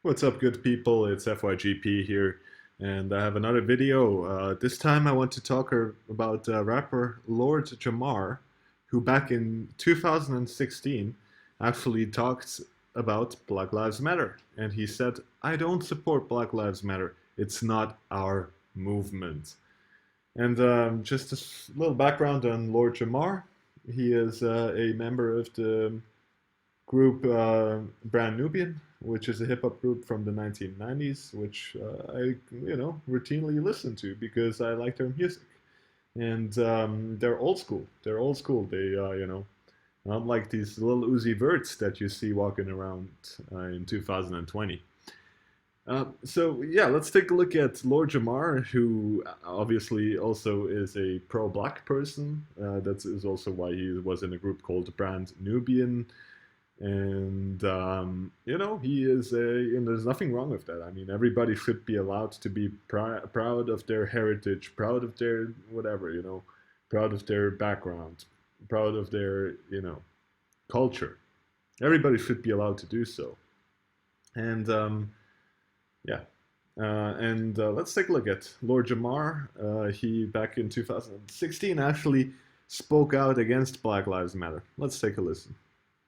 What's up, good people? It's FYGP here, and I have another video. This time I want to talk about rapper Lord Jamar, who back in 2016 actually talked about Black Lives Matter. And he said, I don't support Black Lives Matter. It's not our movement. And just a little background on Lord Jamar. He is a member of the group Brand Nubian, which is a hip hop group from the 1990s, which I routinely listen to because I like their music. And they're old school. They're old school. They not like these little Uzi Verts that you see walking around in 2020. So yeah, let's take a look at Lord Jamar, who obviously also is a pro-black person. That is also why he was in a group called Brand Nubian, and he is and there's nothing wrong with that. I mean, everybody should be allowed to be proud of their heritage, proud of their whatever, proud of their background, proud of their culture. Everybody should be allowed to do so. And yeah. Let's take a look at Lord Jamar. He, back in 2016, actually spoke out against Black Lives Matter. Let's take a listen.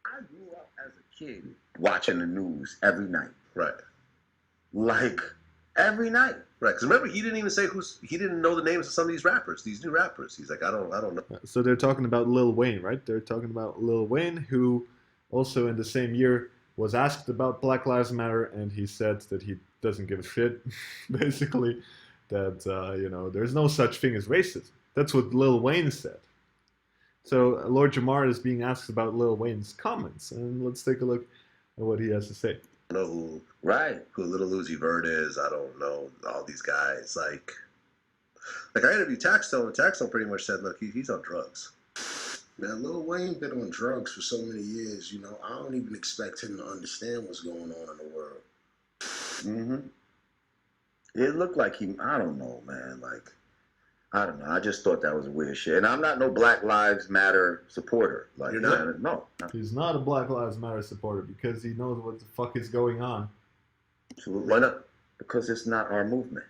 I grew up as a kid watching the news every night. Right. Like, every night. Right. Because remember, he didn't even say he didn't know the names of some of these rappers, these new rappers. He's like, I don't know. So they're talking about Lil Wayne, right? They're talking about Lil Wayne, who also in the same year was asked about Black Lives Matter, and he said that he doesn't give a shit, basically, that, there's no such thing as racism. That's what Lil Wayne said. So Lord Jamar is being asked about Lil Wayne's comments, and let's take a look at what he has to say. I don't know who Little Uzi Vert is. I don't know all these guys. Like I interviewed Taxstone, and Taxstone pretty much said, look, he's on drugs. Man, Lil Wayne been on drugs for so many years, I don't even expect him to understand what's going on in the world. Mm-hmm. It looked like I don't know, man. Like, I don't know. I just thought that was weird shit. And I'm not no Black Lives Matter supporter. Like, you're not? No. He's not a Black Lives Matter supporter because he knows what the fuck is going on. Absolutely. Why not? Because it's not our movement.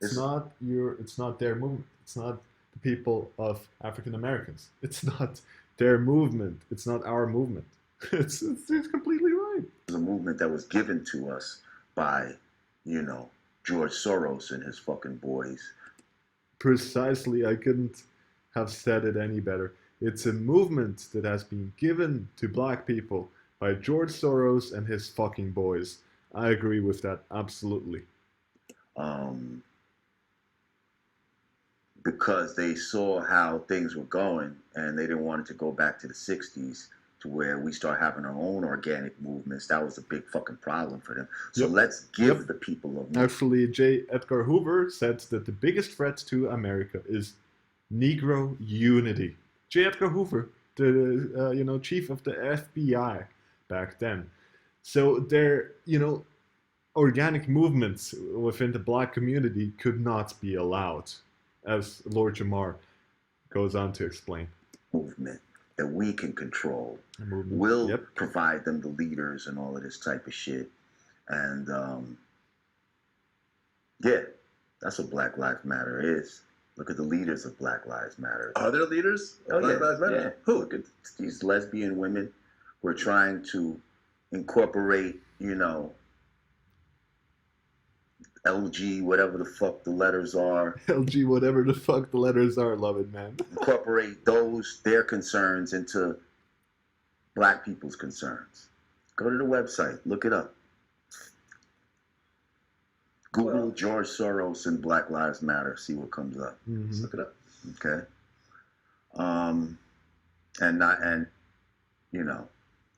It's not their movement. It's not the people of African Americans. It's not their movement. It's not our movement. It's completely right. It's a movement that was given to us by, George Soros and his fucking boys. Precisely, I couldn't have said it any better. It's a movement that has been given to black people by George Soros and his fucking boys. I agree with that, absolutely. Because they saw how things were going and they didn't want it to go back to the 60s to where we start having our own organic movements. That was a big fucking problem for them. So let's give the people a movement. Actually, J. Edgar Hoover said that the biggest threat to America is Negro unity. J. Edgar Hoover, the chief of the FBI back then. So their organic movements within the black community could not be allowed, as Lord Jamar goes on to explain. Movement that we can control. We'll provide them the leaders and all of this type of shit. And that's what Black Lives Matter is. Look at the leaders of Black Lives Matter. Are there leaders of Black Lives Matter? Yeah. Who? Look at these lesbian women who are trying to incorporate, LG, whatever the fuck the letters are. LG, whatever the fuck the letters are, love it, man. Incorporate their concerns into black people's concerns. Go to the website, look it up. Google George Soros and Black Lives Matter, see what comes up. Mm-hmm. Let's look it up. Okay.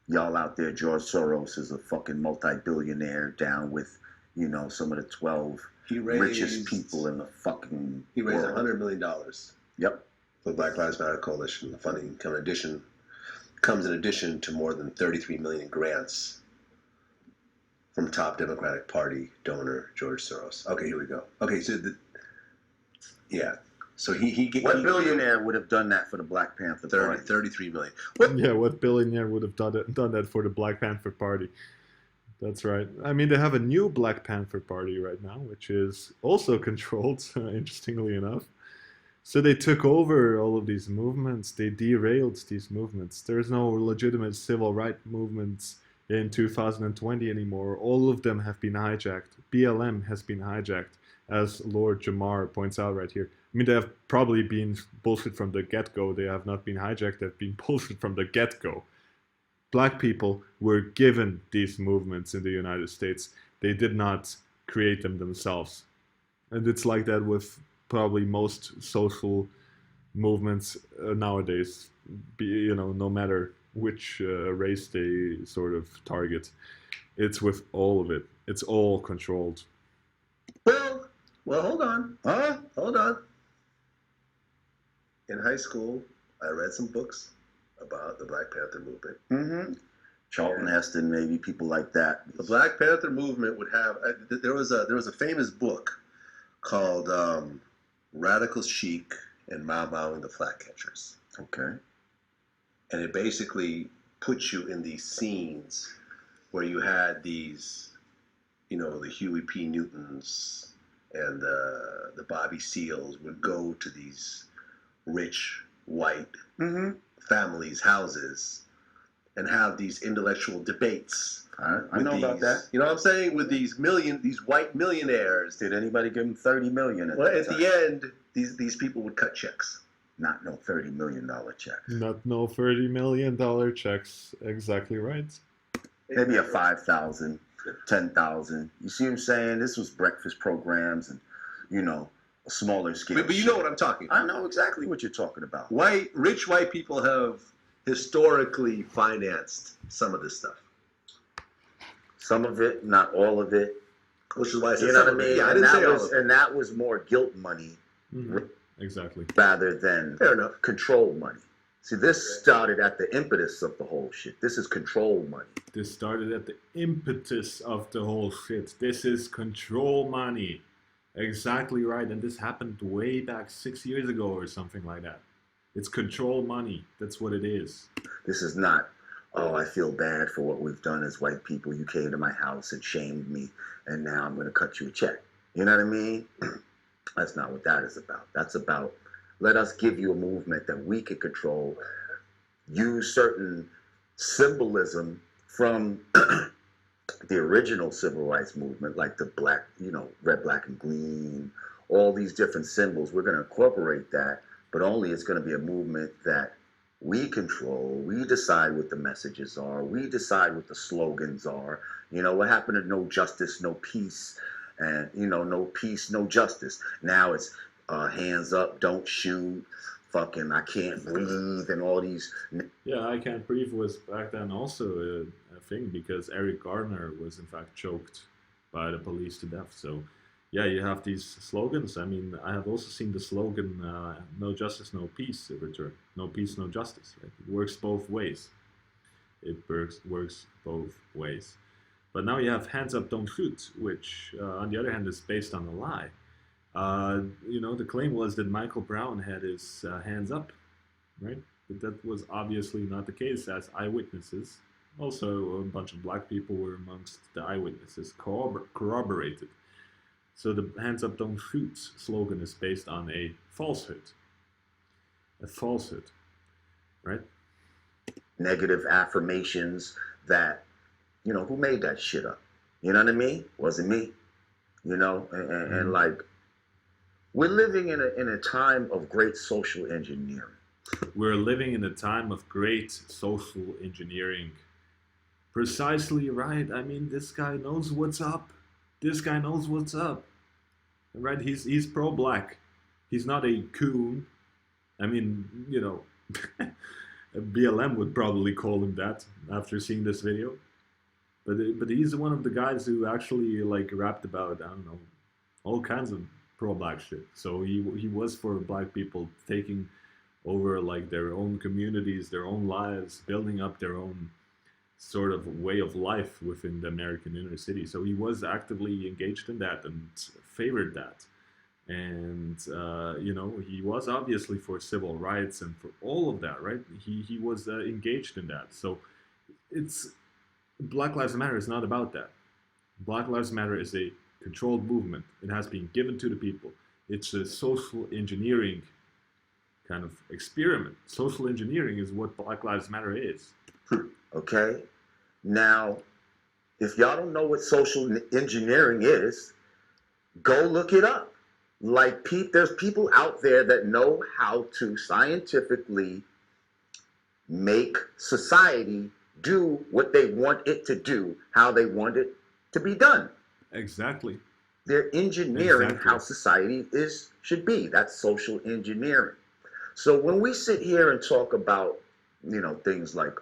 Y'all out there, George Soros is a fucking multi-billionaire down with some of the 12 richest people in the fucking He raised world. $100 million. Yep. For the Black Lives Matter Coalition. The funding comes in addition to more than 33 million grants from top Democratic Party donor George Soros. Okay, here we go. Okay, so so what billionaire would have done that for the Black Panther Party? 33 million. What billionaire would have done that for the Black Panther Party? That's right. I mean, they have a new Black Panther Party right now, which is also controlled, interestingly enough. So they took over all of these movements. They derailed these movements. There's no legitimate civil rights movements in 2020 anymore. All of them have been hijacked. BLM has been hijacked, as Lord Jamar points out right here. I mean, they have probably been bullshit from the get-go. They have not been hijacked. They've been bullshit from the get-go. Black people were given these movements in the United States. They did not create them themselves. And it's like that with probably most social movements nowadays, no matter which race they sort of target. It's with all of it. It's all controlled. Well, hold on. Hold on. In high school, I read some books about the Black Panther movement. Mm-hmm. Charlton Heston, maybe people like that. The Black Panther movement would have. There was a famous book called Radical Chic and Mau Mau and the Flatcatchers. Okay. And it basically puts you in these scenes where you had these, the Huey P. Newtons and the Bobby Seals would go to these rich white families' houses and have these intellectual debates. I know about that. You know what I'm saying? With these white millionaires. Did anybody give them $30 million? Well, at the end, these people would cut checks. Not no $30 million checks. Not no $30 million checks. Exactly right. Maybe a 5,000, 10,000. You see what I'm saying? This was breakfast programs and, a smaller scale. But you know what I'm talking about. I know exactly what you're talking about. Rich white people have historically financed some of this stuff. Some of it, not all of it. Which is why I said you know some what I of it. mean? Yeah, I and didn't say that all was of it. and that was more guilt money Exactly. rather than Fair enough. control money. See, this started at the impetus of the whole shit. This is control money. This started at the impetus of the whole shit. This is control money. Exactly right. And this happened way back 6 years ago or something like that. It's control money. That's what it is. This is not, oh, I feel bad for what we've done as white people. You came to my house and shamed me, and now I'm going to cut you a check. You know what I mean? That's not what that is about. That's about, let us give you a movement that we can control, use certain symbolism from the original civil rights movement, like the black, red, black, and green, all these different symbols. We're going to incorporate that, but only it's going to be a movement that we control. We decide what the messages are. We decide what the slogans are. What happened to no justice, no peace, and, no peace, no justice. Now it's hands up, don't shoot, fucking I can't breathe, and all these. Yeah, I Can't Breathe was back then also a thing because Eric Garner was in fact choked by the police to death. So yeah, you have these slogans. I mean, I have also seen the slogan, no justice, no peace, return. No peace, no justice. Right? It works both ways. It works both ways. But now you have hands up, don't shoot, which on the other hand is based on a lie. The claim was that Michael Brown had his hands up, right? But that was obviously not the case, as eyewitnesses, also a bunch of black people were amongst the eyewitnesses, corroborated. So the hands up, don't shoot slogan is based on a falsehood. A falsehood, right? Negative affirmations that, who made that shit up? You know what I mean? Wasn't me. And like, we're living in a time of great social engineering. We're living in a time of great social engineering. Precisely right. I mean, this guy knows what's up. This guy knows what's up. Right? He's pro-black. He's not a coon. I mean, BLM would probably call him that after seeing this video. But he's one of the guys who actually rapped about, I don't know, all kinds of pro-black shit. So he was for black people taking over their own communities, their own lives, building up their own sort of way of life within the American inner city. So he was actively engaged in that and favored that. And, he was obviously for civil rights and for all of that, right? He was engaged in that. So it's Black Lives Matter is not about that. Black Lives Matter is a controlled movement. It has been given to the people. It's a social engineering kind of experiment. Social engineering is what Black Lives Matter is. Okay? Now, if y'all don't know what social engineering is, go look it up. Like, there's people out there that know how to scientifically make society do what they want it to do, how they want it to be done. Exactly. They're engineering how society should be. That's social engineering. So when we sit here and talk about, things like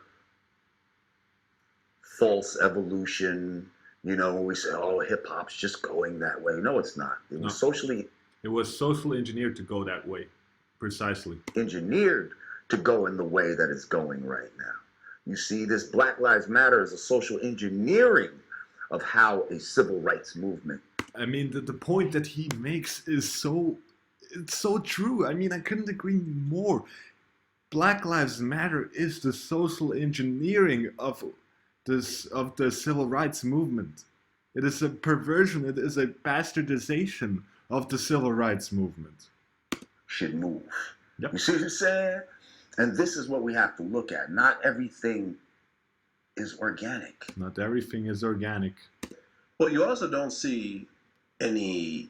false evolution, when we say, oh, hip hop's just going that way. No, it's not. It was socially engineered to go that way. Precisely. Engineered to go in the way that it's going right now. You see, this Black Lives Matter is a social engineering of how a civil rights movement. I mean, the point that he makes is it's so true. I mean, I couldn't agree more. Black Lives Matter is the social engineering of the civil rights movement. It is a perversion. It is a bastardization of the civil rights movement. Should move. Yep. You see what I'm saying? And this is what we have to look at. Not everything is organic. Not everything is organic. Well, you also don't see any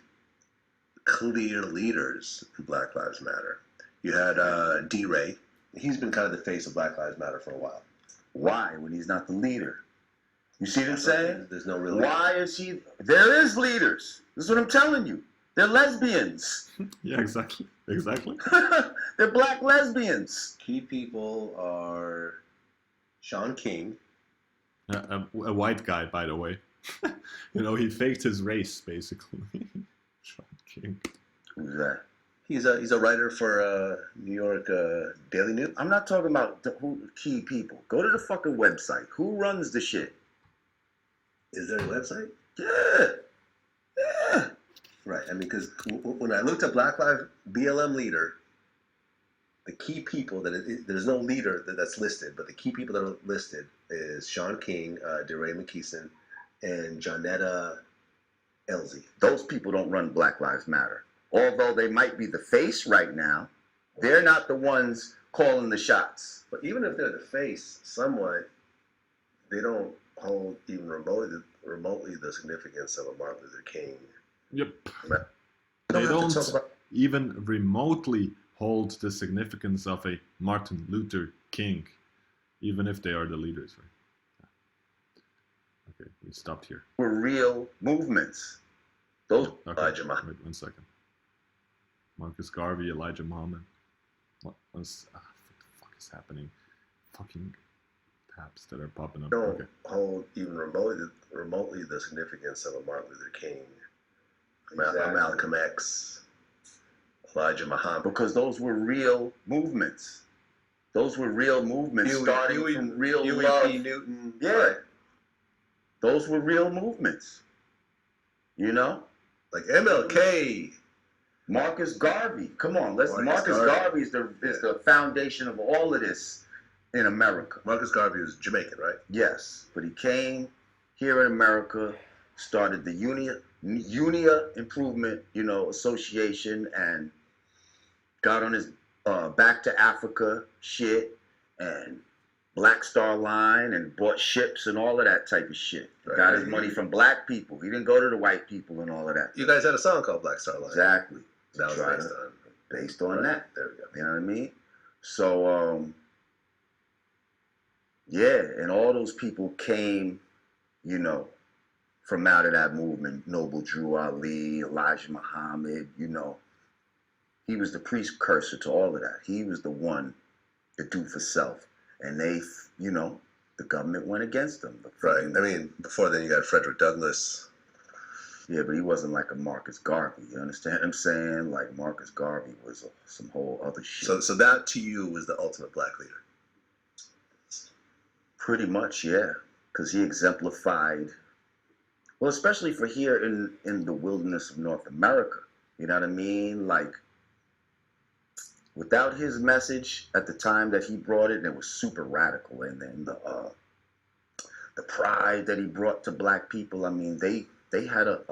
clear leaders in Black Lives Matter. You had D-Ray. He's been kind of the face of Black Lives Matter for a while. Why, when he's not the leader? You see what I'm saying? There's no real. Why is he? There is leaders. This is what I'm telling you. They're lesbians. Yeah, exactly. They're black lesbians. Key people are Sean King. A white guy, by the way. He faked his race, basically. Sean King. Who's that? He's a writer for New York Daily News. I'm not talking about key people. Go to the fucking website. Who runs the shit? Is there a website? Yeah. Right. I mean, because when I looked at Black Lives BLM leader, the key people there's no leader that's listed, but the key people that are listed is Sean King, DeRay McKeeson, and Jonetta Elzie. Those people don't run Black Lives Matter. Although they might be the face right now, they're not the ones calling the shots. But even if they're the face, somewhat, they don't hold even remotely the significance of a Martin Luther King. Yep. They don't even remotely hold the significance of a Martin Luther King, even if they are the leaders, right? Okay, we stopped here. We're real movements. Those Elijah Muhammad. Wait 1 second. Marcus Garvey, Elijah Muhammad. What the fuck is happening? Fucking tabs that are popping up. Don't hold even remotely the significance of a Martin Luther King, Malcolm X, Elijah Muhammad. Because those were real movements. Those were real movements starting from real love. Newton. Yeah. Right. Those were real movements. Like MLK. Marcus Garvey. Come on, Marcus Garvey is the foundation of all of this in America. Marcus Garvey is Jamaican, right? Yes, but he came here in America, started the Unia Improvement, Association, and got on his Back to Africa shit and Black Star Line and bought ships and all of that type of shit. Right. Got his money from black people. He didn't go to the white people and all of that. You guys had a song called Black Star Line. Exactly. That was based on that. There we go. You know what I mean? So, yeah, and all those people came, from out of that movement. Noble Drew Ali, Elijah Muhammad, He was the precursor to all of that. He was the one to do for self. And they, the government went against them. Right. I mean, before then you got Frederick Douglass. Yeah, but he wasn't like a Marcus Garvey. You understand what I'm saying? Like Marcus Garvey was some whole other shit. So that to you was the ultimate black leader? Pretty much, yeah. Because he exemplified, well, especially for here in the wilderness of North America. You know what I mean? Like, without his message at the time that he brought it, and it was super radical. And then the the pride that he brought to black people. I mean, they had a